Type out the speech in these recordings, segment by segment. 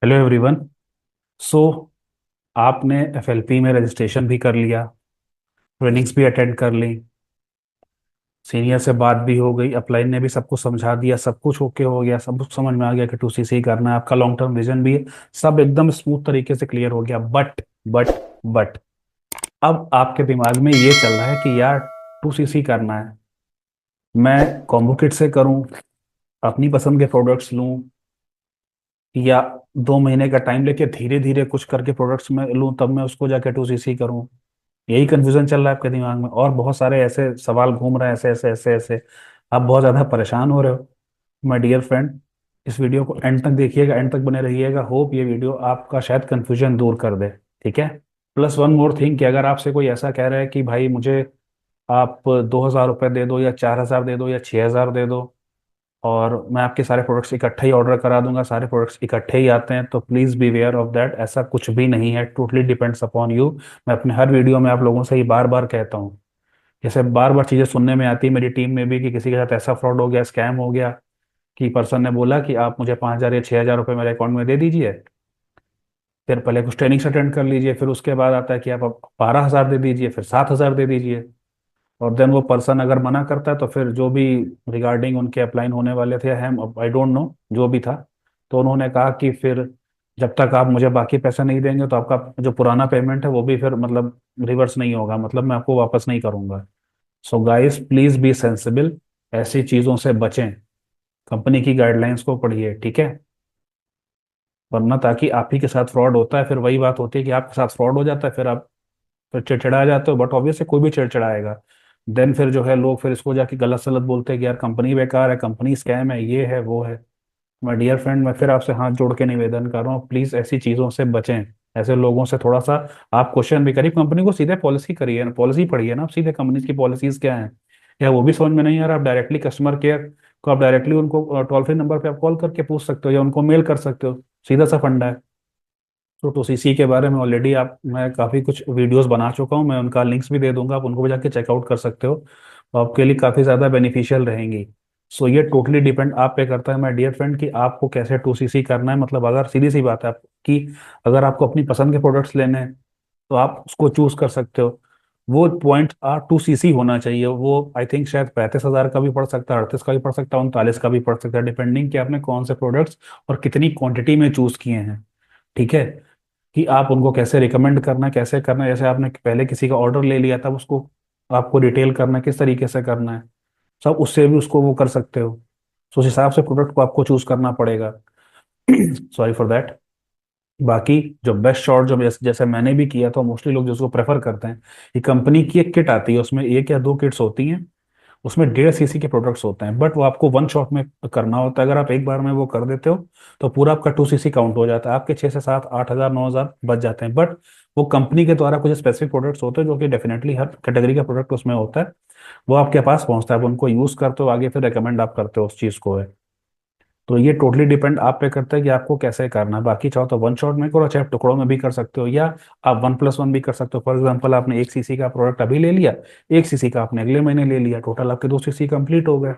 Hello everyone. सो आपने FLP में registration भी कर लिया, ट्रेनिंग्स भी अटेंड कर ली, सीनियर से बात भी हो गई, अप्लाई ने भी सब कुछ समझा दिया, सब कुछ ओके हो गया, सब कुछ समझ में आ गया कि टू सीसी करना है, आपका लॉन्ग टर्म विजन भी है, सब एकदम स्मूथ तरीके से क्लियर हो गया। बट अब आपके दिमाग में ये चल रहा है कि यार टू सीसी करना है, मैं कॉम्बो किट से करूं, अपनी पसंद के प्रोडक्ट्स लूं, या 2 महीने का टाइम लेके धीरे धीरे कुछ करके प्रोडक्ट्स में लूं तब मैं उसको जाके टू सीसी करूं। यही कंफ्यूजन चल रहा है आपके दिमाग में, और बहुत सारे ऐसे सवाल घूम रहे हैं, ऐसे ऐसे ऐसे ऐसे। आप बहुत ज़्यादा परेशान हो रहे हो माय डियर फ्रेंड। इस वीडियो को एंड तक देखिएगा, एंड तक बने रहिएगा। होप ये वीडियो आपका शायद कंफ्यूजन दूर कर दे। ठीक है। प्लस वन मोर थिंग कि अगर आपसे कोई ऐसा कह रहा है कि भाई मुझे आप 2,000 रुपये दे दो या 4,000 दे दो या 6,000 दे दो और मैं आपके सारे प्रोडक्ट्स इकट्ठे ही ऑर्डर करा दूंगा, सारे प्रोडक्ट्स इकट्ठे ही आते हैं, तो please be aware of that. ऐसा कुछ भी नहीं है, टोटली डिपेंड्स अपॉन यू। मैं अपने हर वीडियो में आप लोगों से ही बार बार कहता हूँ, जैसे बार बार चीज़ें सुनने में आती है मेरी टीम में भी कि किसी के साथ ऐसा फ्रॉड हो गया, स्कैम हो गया, कि पर्सन ने बोला कि आप मुझे 5,000 या 6,000 रुपये मेरे अकाउंट में दे दीजिए, फिर पहले कुछ ट्रेनिंग्स अटेंड कर लीजिए, फिर उसके बाद आता है कि आप अब 12,000 दे दीजिए, फिर 7,000 दे दीजिए। और देन वो पर्सन अगर मना करता है तो फिर जो भी रिगार्डिंग उनके अप्लाइन होने वाले थे, हम आई डोंट नो जो भी था, तो उन्होंने कहा कि फिर जब तक आप मुझे बाकी पैसा नहीं देंगे तो आपका जो पुराना पेमेंट है वो भी फिर मतलब रिवर्स नहीं होगा, मतलब मैं आपको वापस नहीं करूंगा। So guys please be sensible, ऐसी चीज़ों से बचें, कंपनी की गाइडलाइंस को पढ़िए। ठीक है। वरना ताकि आप ही के साथ फ्रॉड होता है, फिर वही बात होती है कि आपके साथ फ्रॉड हो जाता है, फिर आप फिर चिड़चिड़ा जाते हो, बट ऑब्वियसली कोई भी चिड़चिड़ाएगा। देन फिर जो है लोग फिर इसको जाके गलत सलत बोलते हैं कि यार कंपनी बेकार है, कंपनी स्कैम है, ये है वो है। माय डियर फ्रेंड, मैं फिर आपसे हाथ जोड़ के निवेदन कर रहा हूँ, प्लीज ऐसी चीजों से बचें, ऐसे लोगों से थोड़ा सा आप क्वेश्चन भी करिए, कंपनी को सीधे पॉलिसी करिए ना, पॉलिसी पढ़िए ना, आप सीधे कंपनी की पॉलिसीज क्या है, या वो भी समझ में नहीं आ रहा, आप डायरेक्टली कस्टमर केयर को आप डायरेक्टली उनको टोल फ्री नंबर पे आप कॉल करके पूछ सकते हो या उनको मेल कर सकते हो, सीधा सा फंडा है। तो टोसीसी के बारे में ऑलरेडी आप मैं काफ़ी कुछ वीडियोस बना चुका हूँ, मैं उनका लिंक्स भी दे दूंगा, आप उनको भी जाके चेकआउट कर सकते हो, तो आपके लिए काफ़ी ज़्यादा बेनिफिशियल रहेंगी। सो ये टोटली डिपेंड आप पे करता है माय डियर फ्रेंड कि आपको कैसे टू सीसी करना है। मतलब अगर सीधी सी बात है आपकी, अगर आपको अपनी पसंद के प्रोडक्ट्स लेने हैं तो आप उसको चूज कर सकते हो। वो पॉइंट टू सीसी होना चाहिए, वो आई थिंक शायद 35,000 का भी पड़ सकता है, 38 का भी पड़ सकता है, 39 का भी पड़ सकता है, डिपेंडिंग कि आपने कौन से प्रोडक्ट्स और कितनी क्वांटिटी में चूज किए हैं। ठीक है। कि आप उनको कैसे रिकमेंड करना है, कैसे करना है, जैसे आपने पहले किसी का ऑर्डर ले लिया तब उसको आपको डिटेल करना है, किस तरीके से करना है, सब उससे भी उसको वो कर सकते हो। तो उस हिसाब से प्रोडक्ट को आपको चूज करना पड़ेगा। Sorry for that. बाकी जो बेस्ट शॉट जो जैसे जैसे मैंने भी किया था, मोस्टली लोग जिसको प्रेफर करते हैं, कि कंपनी की एक किट आती है, उसमें एक या दो किट्स होती हैं, उसमें 1.5 सीसी के प्रोडक्ट्स होते हैं, बट वो आपको वन शॉट में करना होता है। अगर आप एक बार में वो कर देते हो तो पूरा आपका टू सीसी काउंट हो जाता है, आपके 6 से 7 8,000 9,000 बच जाते हैं। बट वो कंपनी के द्वारा कुछ स्पेसिफिक प्रोडक्ट्स होते हैं जो कि डेफिनेटली हर कैटेगरी का प्रोडक्ट उसमें होता है, वो आपके पास पहुंचता है, आप उनको यूज करते हो, आगे फिर रिकमेंड आप करते हो उस चीज़ को है। तो ये टोटली डिपेंड आप पे करता है कि आपको कैसे करना है। बाकी चाहो तो वन शॉट में करो, चाहे टुकड़ों में भी कर सकते हो, या आप 1+1 भी कर सकते हो। फॉर एग्जाम्पल आपने 1 सीसी का प्रोडक्ट अभी ले लिया, 1 सीसी का आपने अगले महीने ले लिया, टोटल आपके 2 सीसी कंप्लीट हो गए।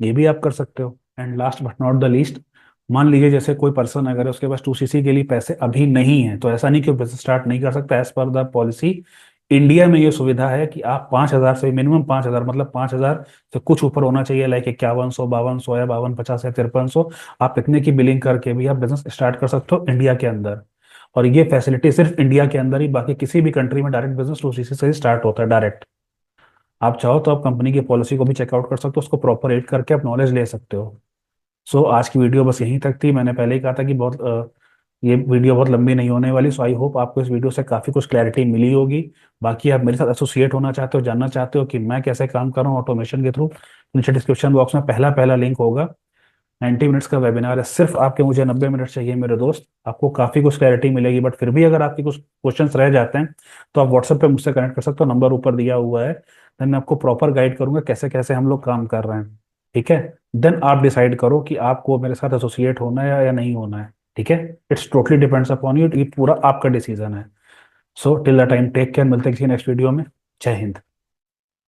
ये भी आप कर सकते हो। And last but not the least, मान लीजिए जैसे कोई पर्सन अगर है, उसके पास टू सीसी के लिए पैसे अभी नहीं है, तो ऐसा नहीं कि बिजनेस स्टार्ट नहीं कर सकता। As per the policy India में ये सुविधा है कि आप 5,000 से मिनिमम 5,000, मतलब 5,000 से कुछ ऊपर होना चाहिए, लाइक 5100 5200 या 5250 या 5300, आप इतने की बिलिंग करके भी आप बिजनेस स्टार्ट कर सकते हो इंडिया के अंदर। और ये फैसिलिटी सिर्फ इंडिया के अंदर ही, बाकी किसी भी कंट्री में डायरेक्ट बिजनेस टू सीसी से ही स्टार्ट होता है डायरेक्ट। आप चाहो तो आप कंपनी की पॉलिसी को भी चेकआउट कर सकते हो, उसको प्रॉपर रीड करके आप नॉलेज ले सकते हो। सो आज की वीडियो बस यहीं तक थी, मैंने पहले ही कहा था कि ये वीडियो बहुत लंबी नहीं होने वाली। सो आई होप आपको इस वीडियो से काफ़ी कुछ क्लैरिटी मिली होगी। बाकी आप मेरे साथ एसोसिएट होना चाहते हो, जानना चाहते हो कि मैं कैसे काम कर रहा हूँ ऑटोमेशन के थ्रू, नीचे डिस्क्रिप्शन बॉक्स में पहला पहला लिंक होगा। 90 मिनट्स का वेबिनार है, सिर्फ आपके मुझे 90 मिनट चाहिए मेरे दोस्त, आपको काफ़ी कुछ क्लैरिटी मिलेगी। बट फिर भी अगर आपके कुछ क्वेश्चंस रह जाते हैं तो आप व्हाट्सएप पे मुझसे कनेक्ट कर सकते हो, नंबर ऊपर दिया हुआ है। देन मैं आपको प्रॉपर गाइड करूंगा कैसे कैसे हम लोग काम कर रहे हैं। ठीक है। देन आप डिसाइड करो कि आपको मेरे साथ एसोसिएट होना है या नहीं होना है। ठीक है। It's totally depends upon you, ये पूरा आपका डिसीजन है। So till the time take care, मिलते हैं किसी नेक्स्ट वीडियो में। जय हिंद।